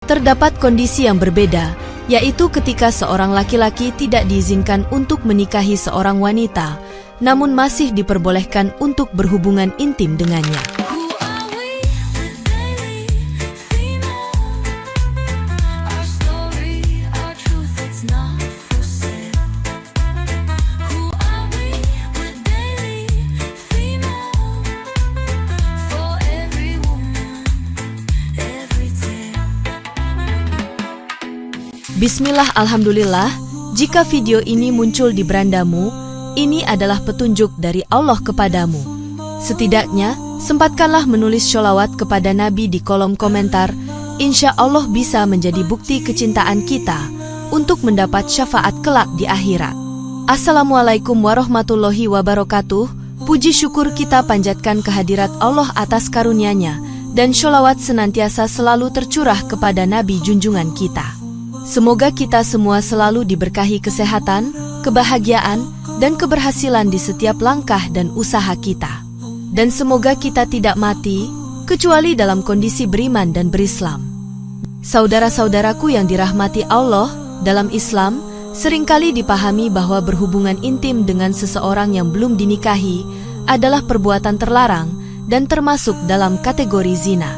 terdapat kondisi yang berbeda, yaitu ketika seorang laki-laki tidak diizinkan untuk menikahi seorang wanita, namun masih diperbolehkan untuk berhubungan intim dengannya. Bismillah, alhamdulillah, jika video ini muncul di berandamu, ini adalah petunjuk dari Allah kepadamu. Setidaknya, sempatkanlah menulis sholawat kepada Nabi di kolom komentar, insya Allah bisa menjadi bukti kecintaan kita untuk mendapat syafaat kelak di akhirat. Assalamualaikum warahmatullahi wabarakatuh. Puji syukur kita panjatkan kehadirat Allah atas karunia-Nya, dan sholawat senantiasa selalu tercurah kepada Nabi junjungan kita. Semoga kita semua selalu diberkahi kesehatan, kebahagiaan, dan keberhasilan di setiap langkah dan usaha kita. Dan semoga kita tidak mati, kecuali dalam kondisi beriman dan berislam. Saudara-saudaraku yang dirahmati Allah, dalam Islam, seringkali dipahami bahwa berhubungan intim dengan seseorang yang belum dinikahi adalah perbuatan terlarang dan termasuk dalam kategori zina.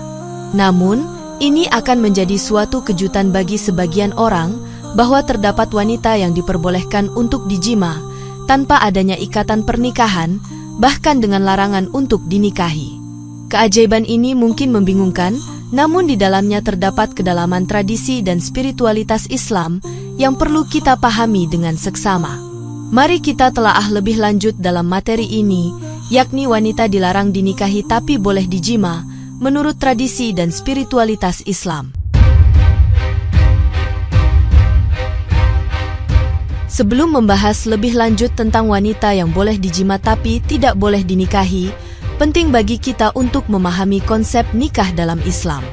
Namun, ini akan menjadi suatu kejutan bagi sebagian orang bahwa terdapat wanita yang diperbolehkan untuk dijima tanpa adanya ikatan pernikahan, bahkan dengan larangan untuk dinikahi. Keajaiban ini mungkin membingungkan, namun di dalamnya terdapat kedalaman tradisi dan spiritualitas Islam yang perlu kita pahami dengan seksama. Mari kita telaah lebih lanjut dalam materi ini, yakni wanita dilarang dinikahi tapi boleh dijima menurut tradisi dan spiritualitas Islam. Sebelum membahas lebih lanjut tentang wanita yang boleh dijima tapi tidak boleh dinikahi, penting bagi kita untuk memahami konsep nikah dalam Islam.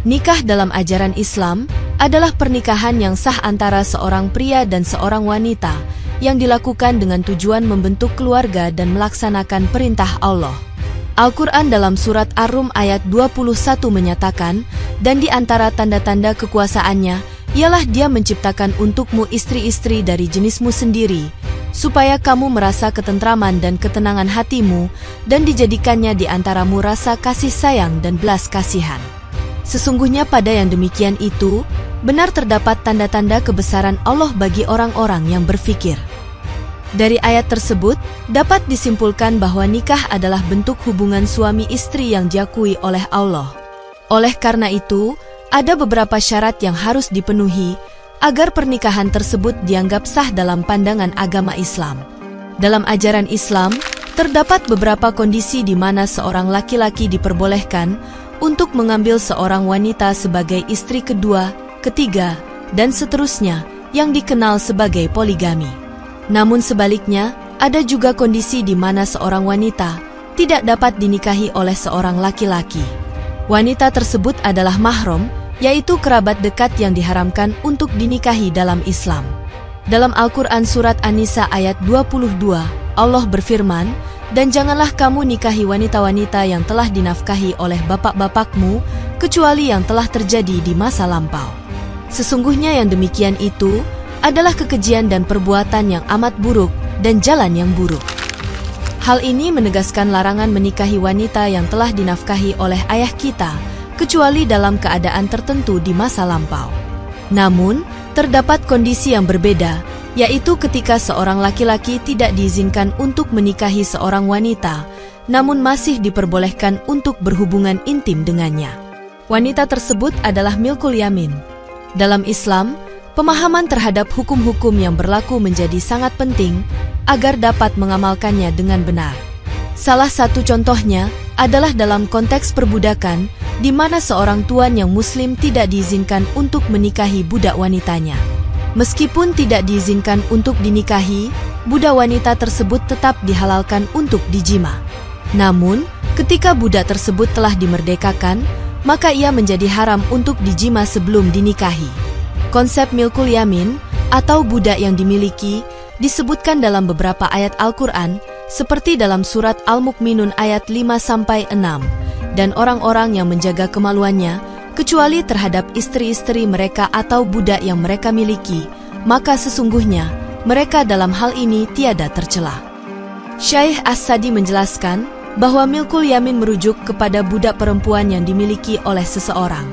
Nikah dalam ajaran Islam adalah pernikahan yang sah antara seorang pria dan seorang wanita yang dilakukan dengan tujuan membentuk keluarga dan melaksanakan perintah Allah. Al-Quran dalam surat Ar-Rum ayat 21 menyatakan, dan di antara tanda-tanda kekuasaannya, ialah Dia menciptakan untukmu istri-istri dari jenismu sendiri, supaya kamu merasa ketentraman dan ketenangan hatimu, dan dijadikannya di antaramu rasa kasih sayang dan belas kasihan. Sesungguhnya pada yang demikian itu, benar terdapat tanda-tanda kebesaran Allah bagi orang-orang yang berfikir. Dari ayat tersebut, dapat disimpulkan bahwa nikah adalah bentuk hubungan suami istri yang diakui oleh Allah. Oleh karena itu, ada beberapa syarat yang harus dipenuhi agar pernikahan tersebut dianggap sah dalam pandangan agama Islam. Dalam ajaran Islam, terdapat beberapa kondisi di mana seorang laki-laki diperbolehkan untuk mengambil seorang wanita sebagai istri kedua, ketiga, dan seterusnya yang dikenal sebagai poligami. Namun sebaliknya, ada juga kondisi di mana seorang wanita tidak dapat dinikahi oleh seorang laki-laki. Wanita tersebut adalah mahram, yaitu kerabat dekat yang diharamkan untuk dinikahi dalam Islam. Dalam Al-Quran surat An-Nisa ayat 22, Allah berfirman, dan janganlah kamu nikahi wanita-wanita yang telah dinafkahi oleh bapak-bapakmu, kecuali yang telah terjadi di masa lampau. Sesungguhnya yang demikian itu adalah kekejian dan perbuatan yang amat buruk dan jalan yang buruk. Hal ini menegaskan larangan menikahi wanita yang telah dinafkahi oleh ayah kita, kecuali dalam keadaan tertentu di masa lampau. Namun, terdapat kondisi yang berbeda, yaitu ketika seorang laki-laki tidak diizinkan untuk menikahi seorang wanita, namun masih diperbolehkan untuk berhubungan intim dengannya. Wanita tersebut adalah milkul yamin. Dalam Islam, pemahaman terhadap hukum-hukum yang berlaku menjadi sangat penting agar dapat mengamalkannya dengan benar. Salah satu contohnya adalah dalam konteks perbudakan, di mana seorang tuan yang muslim tidak diizinkan untuk menikahi budak wanitanya. Meskipun tidak diizinkan untuk dinikahi, budak wanita tersebut tetap dihalalkan untuk dijima. Namun, ketika budak tersebut telah dimerdekakan, maka ia menjadi haram untuk dijima sebelum dinikahi. Konsep milkul yamin atau budak yang dimiliki disebutkan dalam beberapa ayat Al-Quran seperti dalam surat Al-Mu'minun ayat 5-6, dan orang-orang yang menjaga kemaluannya kecuali terhadap istri-istri mereka atau budak yang mereka miliki, maka sesungguhnya mereka dalam hal ini tiada tercela. Syekh As-Sadi menjelaskan bahwa milkul yamin merujuk kepada budak perempuan yang dimiliki oleh seseorang.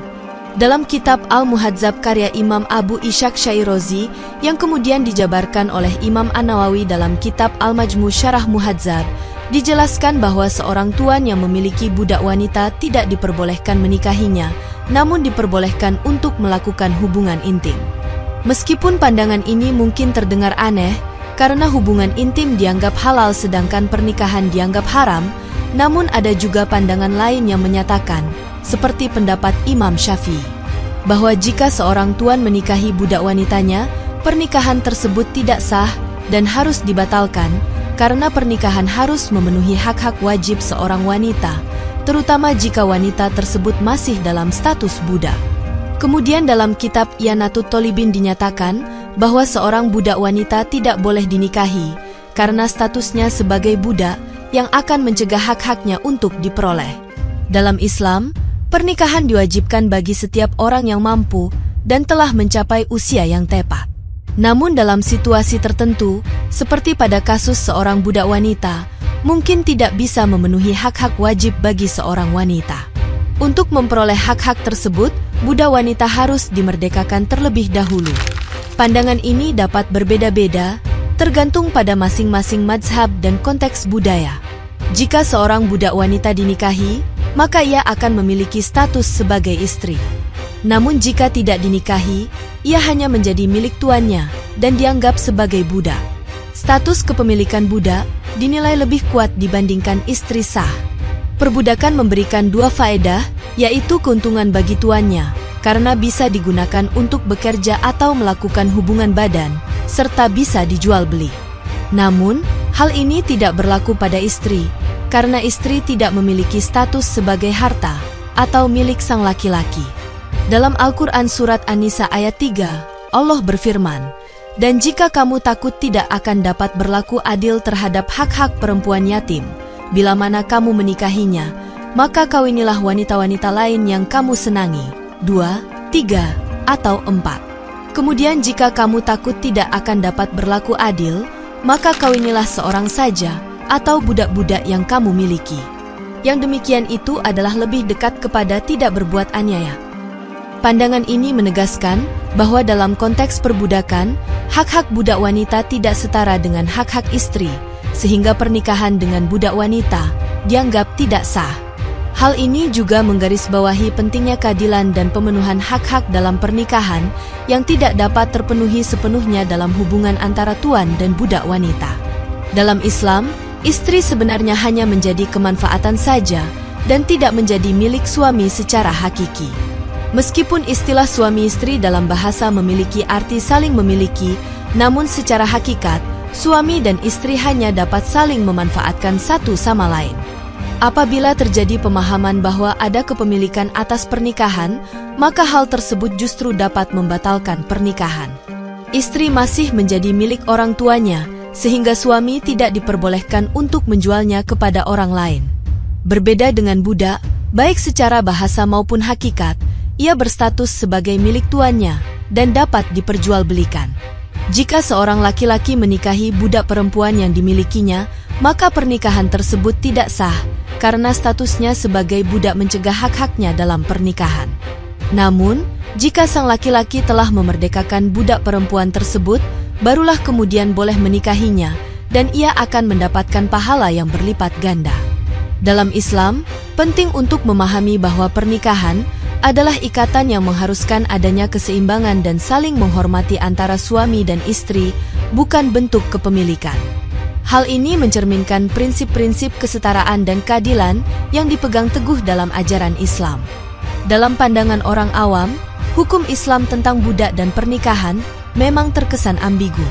Dalam kitab Al-Muhadzab karya Imam Abu Ishaq Syairozi yang kemudian dijabarkan oleh Imam An-Nawawi dalam kitab Al-Majmu Syarah Muhadzab, dijelaskan bahwa seorang tuan yang memiliki budak wanita tidak diperbolehkan menikahinya, namun diperbolehkan untuk melakukan hubungan intim. Meskipun pandangan ini mungkin terdengar aneh, karena hubungan intim dianggap halal sedangkan pernikahan dianggap haram, namun ada juga pandangan lain yang menyatakan, seperti pendapat Imam Syafi'i, bahwa jika seorang tuan menikahi budak wanitanya, pernikahan tersebut tidak sah dan harus dibatalkan, karena pernikahan harus memenuhi hak-hak wajib seorang wanita, terutama jika wanita tersebut masih dalam status budak. Kemudian dalam kitab Ianatut Tolibin dinyatakan bahwa seorang budak wanita tidak boleh dinikahi, karena statusnya sebagai budak yang akan mencegah hak-haknya untuk diperoleh. Dalam Islam, pernikahan diwajibkan bagi setiap orang yang mampu dan telah mencapai usia yang tepat. Namun dalam situasi tertentu, seperti pada kasus seorang budak wanita, mungkin tidak bisa memenuhi hak-hak wajib bagi seorang wanita. Untuk memperoleh hak-hak tersebut, budak wanita harus dimerdekakan terlebih dahulu. Pandangan ini dapat berbeda-beda, tergantung pada masing-masing mazhab dan konteks budaya. Jika seorang budak wanita dinikahi, maka ia akan memiliki status sebagai istri. Namun jika tidak dinikahi, ia hanya menjadi milik tuannya dan dianggap sebagai budak. Status kepemilikan budak dinilai lebih kuat dibandingkan istri sah. Perbudakan memberikan dua faedah, yaitu keuntungan bagi tuannya, karena bisa digunakan untuk bekerja atau melakukan hubungan badan, serta bisa dijual beli. Namun, hal ini tidak berlaku pada istri, karena istri tidak memiliki status sebagai harta atau milik sang laki-laki. Dalam Al-Quran Surat An-Nisa ayat 3, Allah berfirman, "Dan jika kamu takut tidak akan dapat berlaku adil terhadap hak-hak perempuan yatim, bila mana kamu menikahinya, maka kawinilah wanita-wanita lain yang kamu senangi, 2, 3, atau 4. Kemudian jika kamu takut tidak akan dapat berlaku adil, maka kawinilah seorang saja, atau budak-budak yang kamu miliki." Yang demikian itu adalah lebih dekat kepada tidak berbuat aniaya. Pandangan ini menegaskan bahwa dalam konteks perbudakan, hak-hak budak wanita tidak setara dengan hak-hak istri, sehingga pernikahan dengan budak wanita dianggap tidak sah. Hal ini juga menggarisbawahi pentingnya keadilan dan pemenuhan hak-hak dalam pernikahan yang tidak dapat terpenuhi sepenuhnya dalam hubungan antara tuan dan budak wanita. Dalam Islam, istri sebenarnya hanya menjadi kemanfaatan saja dan tidak menjadi milik suami secara hakiki. Meskipun istilah suami istri dalam bahasa memiliki arti saling memiliki, namun secara hakikat, suami dan istri hanya dapat saling memanfaatkan satu sama lain. Apabila terjadi pemahaman bahwa ada kepemilikan atas pernikahan, maka hal tersebut justru dapat membatalkan pernikahan. Istri masih menjadi milik orang tuanya, sehingga suami tidak diperbolehkan untuk menjualnya kepada orang lain. Berbeda dengan budak, baik secara bahasa maupun hakikat, ia berstatus sebagai milik tuannya dan dapat diperjualbelikan. Jika seorang laki-laki menikahi budak perempuan yang dimilikinya, maka pernikahan tersebut tidak sah karena statusnya sebagai budak mencegah hak-haknya dalam pernikahan. Namun, jika sang laki-laki telah memerdekakan budak perempuan tersebut, barulah kemudian boleh menikahinya dan ia akan mendapatkan pahala yang berlipat ganda. Dalam Islam, penting untuk memahami bahwa pernikahan adalah ikatan yang mengharuskan adanya keseimbangan dan saling menghormati antara suami dan istri, bukan bentuk kepemilikan. Hal ini mencerminkan prinsip-prinsip kesetaraan dan keadilan yang dipegang teguh dalam ajaran Islam. Dalam pandangan orang awam, hukum Islam tentang budak dan pernikahan memang terkesan ambigu.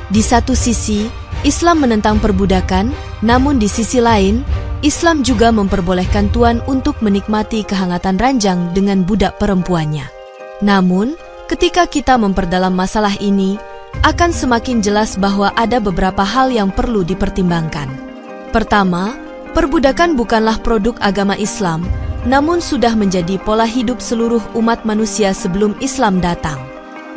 Di satu sisi, Islam menentang perbudakan, namun di sisi lain, Islam juga memperbolehkan tuan untuk menikmati kehangatan ranjang dengan budak perempuannya. Namun, ketika kita memperdalam masalah ini, akan semakin jelas bahwa ada beberapa hal yang perlu dipertimbangkan. Pertama, perbudakan bukanlah produk agama Islam, namun sudah menjadi pola hidup seluruh umat manusia sebelum Islam datang.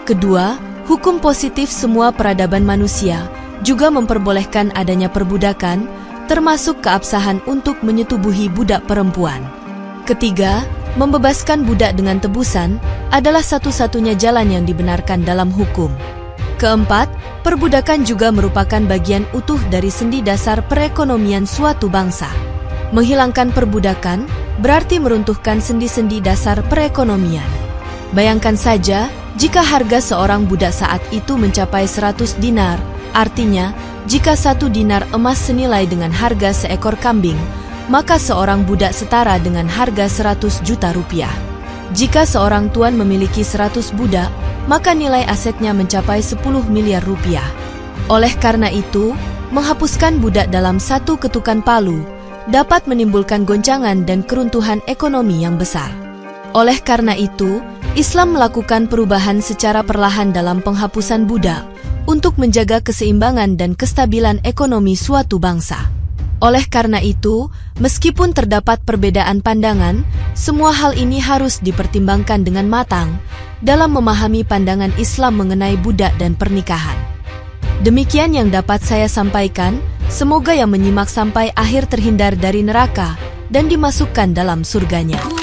Kedua, hukum positif semua peradaban manusia juga memperbolehkan adanya perbudakan, termasuk keabsahan untuk menyetubuhi budak perempuan. Ketiga, membebaskan budak dengan tebusan adalah satu-satunya jalan yang dibenarkan dalam hukum. Keempat, perbudakan juga merupakan bagian utuh dari sendi dasar perekonomian suatu bangsa. Menghilangkan perbudakan berarti meruntuhkan sendi-sendi dasar perekonomian. Bayangkan saja, jika harga seorang budak saat itu mencapai 100 dinar, artinya, jika 1 dinar emas senilai dengan harga seekor kambing, maka seorang budak setara dengan harga 100 juta rupiah. Jika seorang tuan memiliki 100 budak, maka nilai asetnya mencapai 10 miliar rupiah. Oleh karena itu, menghapuskan budak dalam satu ketukan palu dapat menimbulkan goncangan dan keruntuhan ekonomi yang besar. Oleh karena itu, Islam melakukan perubahan secara perlahan dalam penghapusan budak untuk menjaga keseimbangan dan kestabilan ekonomi suatu bangsa. Oleh karena itu, meskipun terdapat perbedaan pandangan, semua hal ini harus dipertimbangkan dengan matang dalam memahami pandangan Islam mengenai budak dan pernikahan. Demikian yang dapat saya sampaikan, semoga yang menyimak sampai akhir terhindar dari neraka dan dimasukkan dalam surganya.